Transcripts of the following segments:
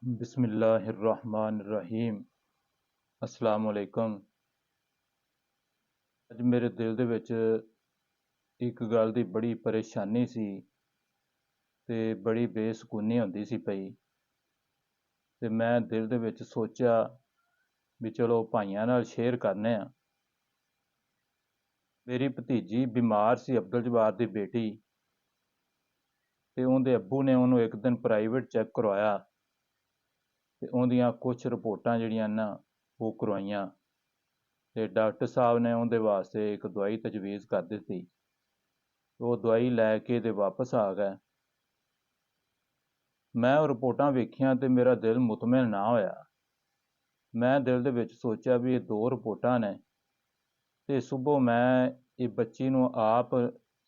बिस्मिल्लाहिर्रहमानिर्रहीम। अस्सलाम वालेकुम। ਅੱਜ ਮੇਰੇ ਦਿਲ ਦੇ ਵਿੱਚ ਇੱਕ ਗੱਲ ਦੀ ਬੜੀ ਪਰੇਸ਼ਾਨੀ ਸੀ ਤੇ ਬੜੀ ਬੇਸਕੂਨੀ ਹੁੰਦੀ ਸੀ ਪਈ ਤੇ ਮੈਂ ਦਿਲ ਦੇ ਵਿੱਚ ਸੋਚਿਆ ਵੀ ਚਲੋ ਭਾਈਆਂ ਨਾਲ ਸ਼ੇਅਰ ਕਰਨੇ ਆ। ਮੇਰੀ ਭਤੀਜੀ ਬਿਮਾਰ ਸੀ, ਅਬਦੁਲ ਜਵਾਰ ਦੀ ਬੇਟੀ, ਤੇ ਉਹਦੇ ਅੱਬੂ ਨੇ ਉਹਨੂੰ ਇੱਕ ਦਿਨ ਪ੍ਰਾਈਵੇਟ ਚੈੱਕ ਕਰਵਾਇਆ ਤੇ ਉਹਦੀਆਂ ਕੁਝ ਰਿਪੋਰਟਾਂ ਜਿਹੜੀਆਂ ਨਾ ਉਹ ਕਰਵਾਈਆਂ ਤੇ ਡਾਕਟਰ ਸਾਹਿਬ ਨੇ ਉਹਦੇ ਵਾਸਤੇ ਇੱਕ ਦਵਾਈ ਤਜਵੀਜ਼ ਕਰ ਦਿੱਤੀ। ਉਹ ਦਵਾਈ ਲੈ ਕੇ ਤੇ ਵਾਪਸ ਆ ਗਏ। ਮੈਂ ਉਹ ਰਿਪੋਰਟਾਂ ਵੇਖੀਆਂ ਤੇ ਮੇਰਾ ਦਿਲ ਮੁਤਮਿਨ ਨਾ ਹੋਇਆ। ਮੈਂ ਦਿਲ ਦੇ ਵਿੱਚ ਸੋਚਿਆ ਵੀ ਇਹ ਦੋ ਰਿਪੋਰਟਾਂ ਨੇ ਤੇ ਸੁਬਹ ਮੈਂ ਇਹ ਬੱਚੀ ਨੂੰ ਆਪ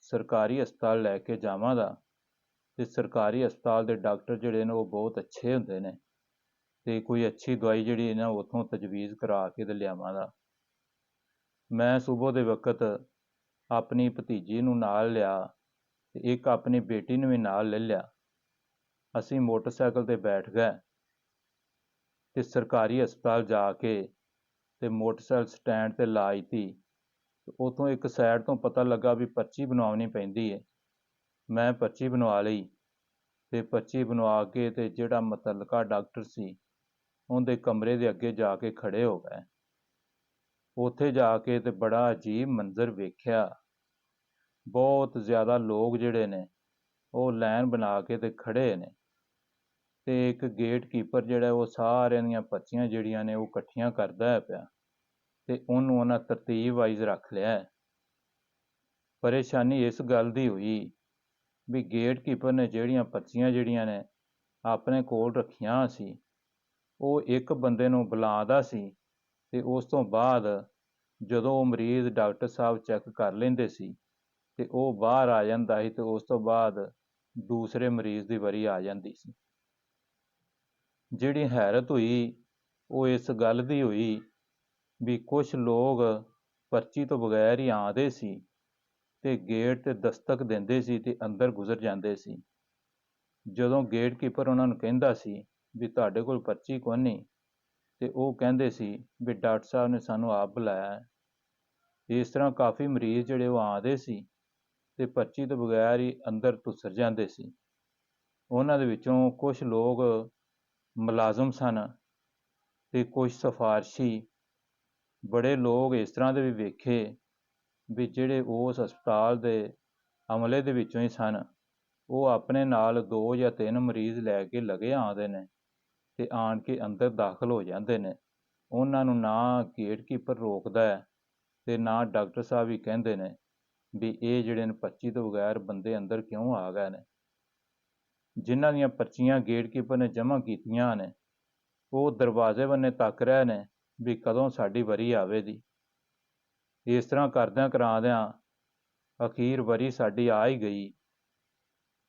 ਸਰਕਾਰੀ ਹਸਪਤਾਲ ਲੈ ਕੇ ਜਾਵਾਂਗਾ ਤੇ ਸਰਕਾਰੀ ਹਸਪਤਾਲ ਦੇ ਡਾਕਟਰ ਜਿਹੜੇ ਨੇ ਉਹ ਬਹੁਤ ਅੱਛੇ ਹੁੰਦੇ ਨੇ ਤੇ ਕੋਈ ਅੱਛੀ ਦਵਾਈ ਜਿਹੜੀ ਨਾ ਉੱਥੋਂ ਤਜਵੀਜ਼ ਕਰਾ ਕੇ ਤੇ ਲਿਆਵਾਂਗਾ। ਮੈਂ ਸੁਬਹ ਦੇ ਵਕਤ ਆਪਣੀ ਭਤੀਜੀ ਨੂੰ ਨਾਲ ਲਿਆ ਤੇ ਇੱਕ ਆਪਣੀ ਬੇਟੀ ਨੂੰ ਵੀ ਨਾਲ ਲੈ ਲਿਆ। ਅਸੀਂ ਮੋਟਰਸਾਈਕਲ ਤੇ ਬੈਠ ਗਏ ਤੇ ਸਰਕਾਰੀ ਹਸਪਤਾਲ ਜਾ ਕੇ ਤੇ ਮੋਟਰਸਾਈਕਲ ਸਟੈਂਡ ਤੇ ਲਾ ਦਿੱਤੀ। ਉੱਥੋਂ ਇੱਕ ਸਾਈਡ ਤੋਂ ਪਤਾ ਲੱਗਾ ਵੀ ਪਰਚੀ ਬਣਵਾਉਣੀ ਪੈਂਦੀ ਹੈ। ਮੈਂ ਪਰਚੀ ਬਣਵਾ ਲਈ ਤੇ ਪਰਚੀ ਬਣਵਾ ਕੇ ਤੇ ਜਿਹੜਾ ਮੁਤੱਲਕਾ ਡਾਕਟਰ ਸੀ ਉਹਦੇ ਕਮਰੇ ਦੇ ਅੱਗੇ ਜਾ ਕੇ ਖੜੇ ਹੋ ਗਏ। ਉੱਥੇ ਜਾ ਕੇ ਤੇ ਬੜਾ ਅਜੀਬ ਮੰਜ਼ਰ ਵੇਖਿਆ। ਬਹੁਤ ਜ਼ਿਆਦਾ ਲੋਕ ਜਿਹੜੇ ਨੇ ਉਹ ਲਾਈਨ ਬਣਾ ਕੇ ਤੇ ਖੜੇ ਨੇ ਤੇ ਇੱਕ ਗੇਟ ਕੀਪਰ ਜਿਹੜਾ ਉਹ ਸਾਰਿਆਂ ਦੀਆਂ ਪਰਚੀਆਂ ਜਿਹੜੀਆਂ ਨੇ ਉਹ ਇਕੱਠੀਆਂ ਕਰਦਾ ਹੈ ਪਿਆ ਤੇ ਉਹਨੂੰ ਉਹਨਾਂ ਤਰਤੀਬ ਵਾਈਜ਼ ਰੱਖ ਲਿਆ। ਪਰੇਸ਼ਾਨੀ ਇਸ ਗੱਲ ਦੀ ਹੋਈ ਵੀ ਗੇਟ ਕੀਪਰ ਨੇ ਜਿਹੜੀਆਂ ਪਰਚੀਆਂ ਜਿਹੜੀਆਂ ਨੇ ਆਪਣੇ ਕੋਲ ਰੱਖੀਆਂ ਸੀ ਉਹ ਇੱਕ ਬੰਦੇ ਨੂੰ ਬੁਲਾਉਂਦਾ ਸੀ ਤੇ ਉਸ ਤੋਂ ਬਾਅਦ ਜਦੋਂ ਉਹ ਮਰੀਜ਼ ਡਾਕਟਰ ਸਾਹਿਬ ਚੈੱਕ ਕਰ ਲੈਂਦੇ ਸੀ ਤੇ ਉਹ ਬਾਹਰ ਆ ਜਾਂਦਾ ਸੀ ਤੇ ਉਸ ਤੋਂ ਬਾਅਦ ਦੂਸਰੇ ਮਰੀਜ਼ ਦੀ ਵਾਰੀ ਆ ਜਾਂਦੀ ਸੀ। ਜਿਹੜੀ ਹੈਰਤ ਹੋਈ ਉਹ ਇਸ ਗੱਲ ਦੀ ਹੋਈ ਵੀ ਕੁਝ ਲੋਕ ਪਰਚੀ ਤੋਂ ਬਗੈਰ ਹੀ ਆਉਂਦੇ ਸੀ ਤੇ ਗੇਟ ਤੇ ਦਸਤਕ ਦਿੰਦੇ ਸੀ ਤੇ ਅੰਦਰ ਗੁਜ਼ਰ ਜਾਂਦੇ ਸੀ। ਜਦੋਂ ਗੇਟ ਕੀਪਰ ਉਹਨਾਂ ਨੂੰ ਕਹਿੰਦਾ ਸੀ ਵੀ ਤੁਹਾਡੇ ਕੋਲ ਪਰਚੀ ਕੋਈ ਨਹੀਂ ਤੇ ਉਹ ਕਹਿੰਦੇ ਸੀ ਵੀ ਡਾਕਟਰ ਸਾਹਿਬ ਨੇ ਸਾਨੂੰ ਆਪ ਬੁਲਾਇਆ ਹੈ। ਇਸ ਤਰ੍ਹਾਂ ਕਾਫੀ ਮਰੀਜ਼ ਜਿਹੜੇ ਉਹ ਆਉਂਦੇ ਸੀ ਤੇ ਪਰਚੀ ਤੋਂ ਬਗੈਰ ਹੀ ਅੰਦਰ ਧੁੱਸਰ ਜਾਂਦੇ ਸੀ। ਉਹਨਾਂ ਦੇ ਵਿੱਚੋਂ ਕੁਝ ਲੋਕ ਮੁਲਾਜ਼ਮ ਸਨ ਤੇ ਕੁਝ ਸਿਫਾਰਸ਼ੀ। ਬੜੇ ਲੋਕ ਇਸ ਤਰ੍ਹਾਂ ਦੇ ਵੀ ਵੇਖੇ ਵੀ ਜਿਹੜੇ ਉਸ ਹਸਪਤਾਲ ਦੇ ਅਮਲੇ ਦੇ ਵਿੱਚੋਂ ਹੀ ਸਨ। ਉਹ ਆਪਣੇ ਨਾਲ 2 ਜਾਂ 3 ਮਰੀਜ਼ ਲੈ ਕੇ ਲਗੇ ਆਉਂਦੇ ਨੇ ਤੇ ਆਣ ਕੇ ਅੰਦਰ ਦਾਖਲ ਹੋ ਜਾਂਦੇ ਨੇ। ਉਹਨਾਂ ਨੂੰ ਨਾ ਗੇਟ ਕੀਪਰ ਰੋਕਦਾ ਹੈ ਤੇ ਨਾ ਡਾਕਟਰ ਸਾਹਿਬ ਹੀ ਕਹਿੰਦੇ ਨੇ ਵੀ ਇਹ ਜਿਹੜੇ ਨੇ ਪਰਚੀ ਤੋਂ ਬਗੈਰ ਬੰਦੇ ਅੰਦਰ ਕਿਉਂ ਆ ਗਏ ਨੇ। ਜਿਨ੍ਹਾਂ ਦੀਆਂ ਪਰਚੀਆਂ ਗੇਟ ਕੀਪਰ ਨੇ ਜਮ੍ਹਾਂ ਕੀਤੀਆਂ ਨੇ ਉਹ ਦਰਵਾਜ਼ੇ ਬੰਨੇ ਤੱਕ ਰਹੇ ਨੇ ਵੀ ਕਦੋਂ ਸਾਡੀ ਵਾਰੀ ਆਵੇਗੀ। ਇਸ ਤਰ੍ਹਾਂ ਕਰਦਿਆਂ ਕਰਾਉਂਦਿਆਂ ਅਖੀਰ ਵਾਰੀ ਸਾਡੀ ਆ ਹੀ ਗਈ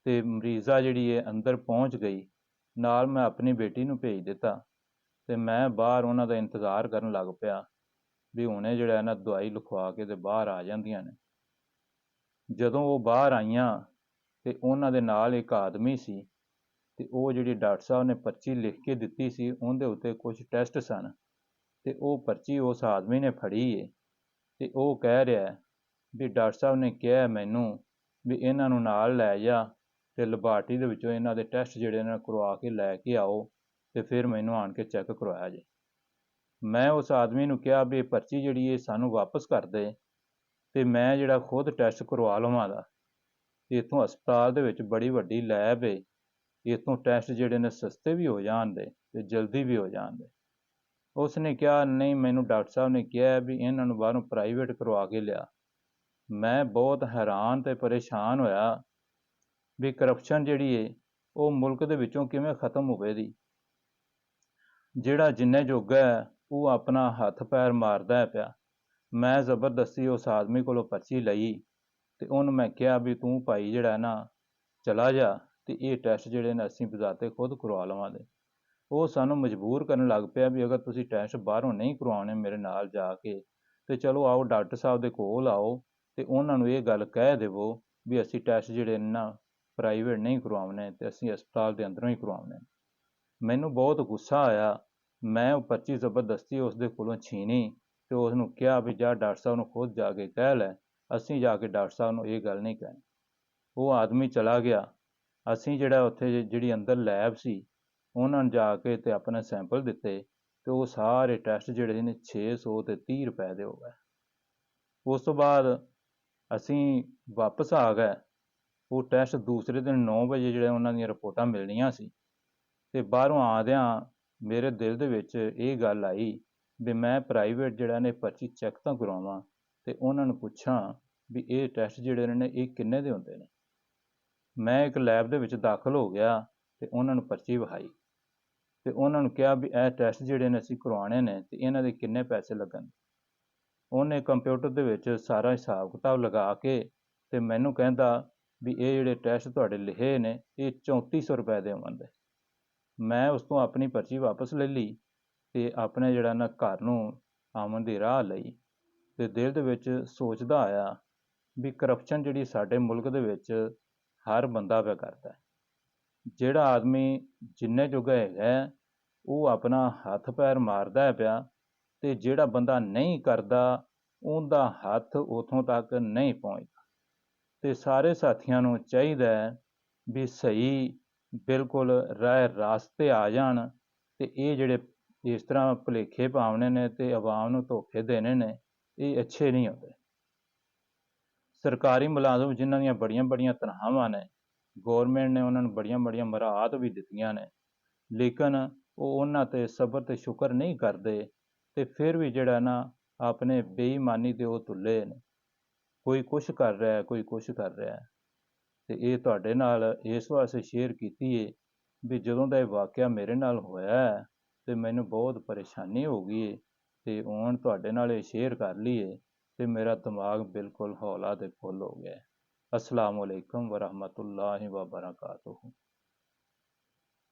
ਤੇ ਮਰੀਜ਼ਾ ਜਿਹੜੀ ਹੈ ਅੰਦਰ ਪਹੁੰਚ ਗਈ। ਨਾਲ ਮੈਂ ਆਪਣੀ ਬੇਟੀ ਨੂੰ ਭੇਜ ਦਿੱਤਾ ਤੇ ਮੈਂ ਬਾਹਰ ਉਹਨਾਂ ਦਾ ਇੰਤਜ਼ਾਰ ਕਰਨ ਲੱਗ ਪਿਆ ਵੀ ਹੁਣੇ ਜਿਹੜਾ ਨਾ ਦਵਾਈ ਲਿਖਵਾ ਕੇ ਤੇ ਬਾਹਰ ਆ ਜਾਂਦੀਆਂ ਨੇ। ਜਦੋਂ ਉਹ ਬਾਹਰ ਆਈਆਂ ਤੇ ਉਹਨਾਂ ਦੇ ਨਾਲ ਇੱਕ ਆਦਮੀ ਸੀ ਤੇ ਉਹ ਜਿਹੜੀ ਡਾਕਟਰ ਸਾਹਿਬ ਨੇ ਪਰਚੀ ਲਿਖ ਕੇ ਦਿੱਤੀ ਸੀ ਉਹਦੇ ਉੱਤੇ ਕੁਝ ਟੈਸਟ ਸਨ ਤੇ ਉਹ ਪਰਚੀ ਉਸ ਆਦਮੀ ਨੇ ਫੜੀ ਏ ਤੇ ਉਹ ਕਹਿ ਰਿਹਾ ਵੀ ਡਾਕਟਰ ਸਾਹਿਬ ਨੇ ਕਿਹਾ ਮੈਨੂੰ ਵੀ ਇਹਨਾਂ ਨੂੰ ਨਾਲ ਲੈ ਜਾ ਤੇ ਲੈਬਾਰਟਰੀ ਦੇ ਵਿੱਚੋਂ ਇਹਨਾਂ ਦੇ ਟੈਸਟ ਜਿਹੜੇ ਨੇ ਕਰਵਾ ਕੇ ਲੈ ਕੇ ਆਓ ਤੇ ਫਿਰ ਮੈਨੂੰ ਆਣ ਕੇ ਚੈੱਕ ਕਰਵਾਇਆ ਜੇ। ਮੈਂ ਉਸ ਆਦਮੀ ਨੂੰ ਕਿਹਾ ਵੀ ਇਹ ਪਰਚੀ ਜਿਹੜੀ ਹੈ ਸਾਨੂੰ ਵਾਪਸ ਕਰ ਦੇ ਤੇ ਮੈਂ ਜਿਹੜਾ ਖੁਦ ਟੈਸਟ ਕਰਵਾ ਲਵਾਂਗਾ। ਇੱਥੋਂ ਹਸਪਤਾਲ ਦੇ ਵਿੱਚ ਬੜੀ ਵੱਡੀ ਲੈਬ ਹੈ, ਇੱਥੋਂ ਟੈਸਟ ਜਿਹੜੇ ਨੇ ਸਸਤੇ ਵੀ ਹੋ ਜਾਣਦੇ ਤੇ ਜਲਦੀ ਵੀ ਹੋ ਜਾਣਦੇ। ਉਸ ਨੇ ਕਿਹਾ ਨਹੀਂ, ਮੈਨੂੰ ਡਾਕਟਰ ਸਾਹਿਬ ਨੇ ਕਿਹਾ ਵੀ ਇਹਨਾਂ ਨੂੰ ਬਾਹਰੋਂ ਪ੍ਰਾਈਵੇਟ ਕਰਵਾ ਕੇ ਲਿਆ। ਮੈਂ ਬਹੁਤ ਹੈਰਾਨ ਤੇ ਪਰੇਸ਼ਾਨ ਹੋਇਆ ਵੀ ਕਰਪਸ਼ਨ ਜਿਹੜੀ ਹੈ ਉਹ ਮੁਲਕ ਦੇ ਵਿੱਚੋਂ ਕਿਵੇਂ ਖਤਮ ਹੋਵੇਗੀ। ਜਿਹੜਾ ਜਿੰਨੇ ਜੋਗਾ ਹੈ ਉਹ ਆਪਣਾ ਹੱਥ ਪੈਰ ਮਾਰਦਾ ਹੈ ਪਿਆ। ਮੈਂ ਜ਼ਬਰਦਸਤੀ ਉਸ ਆਦਮੀ ਕੋਲੋਂ ਪਰਚੀ ਲਈ ਤੇ ਉਹਨੂੰ ਮੈਂ ਕਿਹਾ ਵੀ ਤੂੰ ਭਾਈ ਜਿਹੜਾ ਨਾ ਚਲਾ ਜਾ ਤੇ ਇਹ ਟੈਸਟ ਜਿਹੜੇ ਨੇ ਅਸੀਂ ਬਜ਼ਾਤੇ ਖੁਦ ਕਰਵਾ ਲਵਾਂਗੇ। ਉਹ ਸਾਨੂੰ ਮਜਬੂਰ ਕਰਨ ਲੱਗ ਪਿਆ ਵੀ ਅਗਰ ਤੁਸੀਂ ਟੈਸਟ ਬਾਹਰੋਂ ਨਹੀਂ ਕਰਵਾਉਣੇ ਮੇਰੇ ਨਾਲ ਜਾ ਕੇ ਤੇ ਚਲੋ ਆਓ ਡਾਕਟਰ ਸਾਹਿਬ ਦੇ ਕੋਲ ਆਓ ਤੇ ਉਹਨਾਂ ਨੂੰ ਇਹ ਗੱਲ ਕਹਿ ਦੇਵੋ ਵੀ ਅਸੀਂ ਟੈਸਟ ਜਿਹੜੇ ਨਾ ਪ੍ਰਾਈਵੇਟ ਨਹੀਂ ਕਰਵਾਉਣੇ ਤੇ ਅਸੀਂ ਹਸਪਤਾਲ ਦੇ ਅੰਦਰੋਂ ਹੀ ਕਰਵਾਉਣੇ। ਮੈਨੂੰ ਬਹੁਤ ਗੁੱਸਾ ਆਇਆ। ਮੈਂ ਉਹ ਪਰਚੀ ਜ਼ਬਰਦਸਤੀ ਉਸਦੇ ਕੋਲੋਂ ਛੀਨੀ ਤੇ ਉਸਨੂੰ ਕਿਹਾ ਵੀ ਜਾ ਡਾਕਟਰ ਸਾਹਿਬ ਨੂੰ ਖੁਦ ਜਾ ਕੇ ਕਹਿ ਲੈ, ਅਸੀਂ ਜਾ ਕੇ ਡਾਕਟਰ ਸਾਹਿਬ ਨੂੰ ਇਹ ਗੱਲ ਨਹੀਂ ਕਹਿਣੀ। ਉਹ ਆਦਮੀ ਚਲਾ ਗਿਆ। ਅਸੀਂ ਜਿਹੜਾ ਉੱਥੇ ਜਿਹੜੀ ਅੰਦਰ ਲੈਬ ਸੀ, ਉਹਨਾਂ ਨੂੰ ਜਾ ਕੇ ਤੇ ਆਪਣੇ ਸੈਂਪਲ ਦਿੱਤੇ ਤੇ ਉਹ ਸਾਰੇ ਟੈਸਟ ਜਿਹੜੇ ਨੇ 600 ਤੇ 30 ਰੁਪਏ ਦੇ ਹੋ ਗਏ। ਉਸ ਤੋਂ ਬਾਅਦ ਅਸੀਂ ਵਾਪਸ ਆ ਗਏ। ਉਹ ਟੈਸਟ ਦੂਸਰੇ ਦਿਨ 9 ਵਜੇ ਜਿਹੜੇ ਉਹਨਾਂ ਦੀਆਂ ਰਿਪੋਰਟਾਂ ਮਿਲਣੀਆਂ ਸੀ ਤੇ ਬਾਹਰੋਂ ਆਉਂਦਿਆਂ ਮੇਰੇ ਦਿਲ ਦੇ ਵਿੱਚ ਇਹ ਗੱਲ ਆਈ ਵੀ ਮੈਂ ਪ੍ਰਾਈਵੇਟ ਜਿਹੜਾ ਨੇ ਪਰਚੀ ਚੈੱਕ ਤਾਂ ਕਰਵਾਵਾਂ ਤੇ ਉਹਨਾਂ ਨੂੰ ਪੁੱਛਾਂ ਵੀ ਇਹ ਟੈਸਟ ਜਿਹੜੇ ਨੇ ਇਹ ਕਿੰਨੇ ਦੇ ਹੁੰਦੇ ਨੇ। ਮੈਂ ਇੱਕ ਲੈਬ ਦੇ ਵਿੱਚ ਦਾਖਲ ਹੋ ਗਿਆ ਤੇ ਉਹਨਾਂ ਨੂੰ ਪਰਚੀ ਵਿਖਾਈ ਤੇ ਉਹਨਾਂ ਨੂੰ ਕਿਹਾ ਵੀ ਇਹ ਟੈਸਟ ਜਿਹੜੇ ਨੇ ਅਸੀਂ ਕਰਵਾਉਣੇ ਨੇ ਤੇ ਇਹਨਾਂ ਦੇ ਕਿੰਨੇ ਪੈਸੇ ਲੱਗਣ। ਉਹਨੇ ਕੰਪਿਊਟਰ ਦੇ ਵਿੱਚ ਸਾਰਾ ਹਿਸਾਬ ਕਿਤਾਬ ਲਗਾ ਕੇ ਤੇ ਮੈਨੂੰ ਕਹਿੰਦਾ ਵੀ ਇਹ ਜਿਹੜੇ ਟੈਸਟ ਤੁਹਾਡੇ ਲਿਖੇ ਨੇ ਇਹ 3400 ਰੁਪਏ ਦੇ ਹੋਣਗੇ। ਮੈਂ ਉਸ ਤੋਂ ਆਪਣੀ ਪਰਚੀ ਵਾਪਸ ਲੈ ਲਈ ਤੇ ਆਪਣੇ ਜਿਹੜਾ ਨਾ ਘਰ ਨੂੰ ਆਉਣ ਦੀ ਰਾਹ ਲਈ ਤੇ ਦਿਲ ਦੇ ਵਿੱਚ ਸੋਚਦਾ ਆਇਆ ਵੀ ਕਰਪਸ਼ਨ ਜਿਹੜੀ ਸਾਡੇ ਮੁਲਕ ਦੇ ਵਿੱਚ ਹਰ ਬੰਦਾ ਪਿਆ ਕਰਦਾ ਹੈ। ਜਿਹੜਾ ਆਦਮੀ ਜਿੰਨੇ ਜੋਗਾ ਹੈਗਾ ਉਹ ਆਪਣਾ ਹੱਥ ਪੈਰ ਮਾਰਦਾ ਹੈ ਪਿਆ ਤੇ ਜਿਹੜਾ ਬੰਦਾ ਨਹੀਂ ਕਰਦਾ ਉਹਦਾ ਹੱਥ ਉੱਥੋਂ ਤੱਕ ਨਹੀਂ ਪਹੁੰਚਦਾ। ਤੇ ਸਾਰੇ ਸਾਥੀਆਂ ਨੂੰ ਚਾਹੀਦਾ ਹੈ ਵੀ ਸਹੀ ਬਿਲਕੁਲ ਰਾਹ ਰਾਸਤੇ ਆ ਜਾਣ ਤੇ ਇਹ ਜਿਹੜੇ ਇਸ ਤਰ੍ਹਾਂ ਭੁਲੇਖੇ ਪਾਉਣੇ ਨੇ ਤੇ ਆਵਾਮ ਨੂੰ ਧੋਖੇ ਦੇਣੇ ਨੇ ਇਹ ਅੱਛੇ ਨਹੀਂ ਹੁੰਦੇ। ਸਰਕਾਰੀ ਮੁਲਾਜ਼ਮ ਜਿਨ੍ਹਾਂ ਦੀਆਂ ਬੜੀਆਂ ਬੜੀਆਂ ਤਨਖਾਹਾਂ ਨੇ, ਗੌਰਮੈਂਟ ਨੇ ਉਹਨਾਂ ਨੂੰ ਬੜੀਆਂ ਬੜੀਆਂ ਮੁਰਾਹਤ ਵੀ ਦਿੱਤੀਆਂ ਨੇ, ਲੇਕਿਨ ਉਹ ਉਹਨਾਂ 'ਤੇ ਸਬਰ ਅਤੇ ਸ਼ੁਕਰ ਨਹੀਂ ਕਰਦੇ ਤੇ ਫਿਰ ਵੀ ਜਿਹੜਾ ਨਾ ਆਪਣੇ ਬੇਈਮਾਨੀ ਦੇ ਉਹ ਤੁੱਲੇ ਨੇ। ਕੋਈ ਕੁਛ ਕਰ ਰਿਹਾ, ਕੋਈ ਕੁਛ ਕਰ ਰਿਹਾ ਤੇ ਇਹ ਤੁਹਾਡੇ ਨਾਲ ਇਸ ਵਾਸਤੇ ਸ਼ੇਅਰ ਕੀਤੀ ਹੈ ਵੀ ਜਦੋਂ ਦਾ ਇਹ ਵਾਕਿਆ ਮੇਰੇ ਨਾਲ ਹੋਇਆ ਤੇ ਮੈਨੂੰ ਬਹੁਤ ਪਰੇਸ਼ਾਨੀ ਹੋ ਗਈ ਹੈ ਤੇ ਹੁਣ ਤੁਹਾਡੇ ਨਾਲ ਇਹ ਸ਼ੇਅਰ ਕਰ ਲਈਏ ਤੇ ਮੇਰਾ ਦਿਮਾਗ ਬਿਲਕੁਲ ਹੌਲਾ ਤੇ ਫੁੱਲ ਹੋ ਗਿਆ। ਅਸਲਾਮ ਵਾਲੇਕੁਮ ਵਰਹਿਮਤੁல்லாਹਿ ਵਬਰਕਾਤੁਹੂ।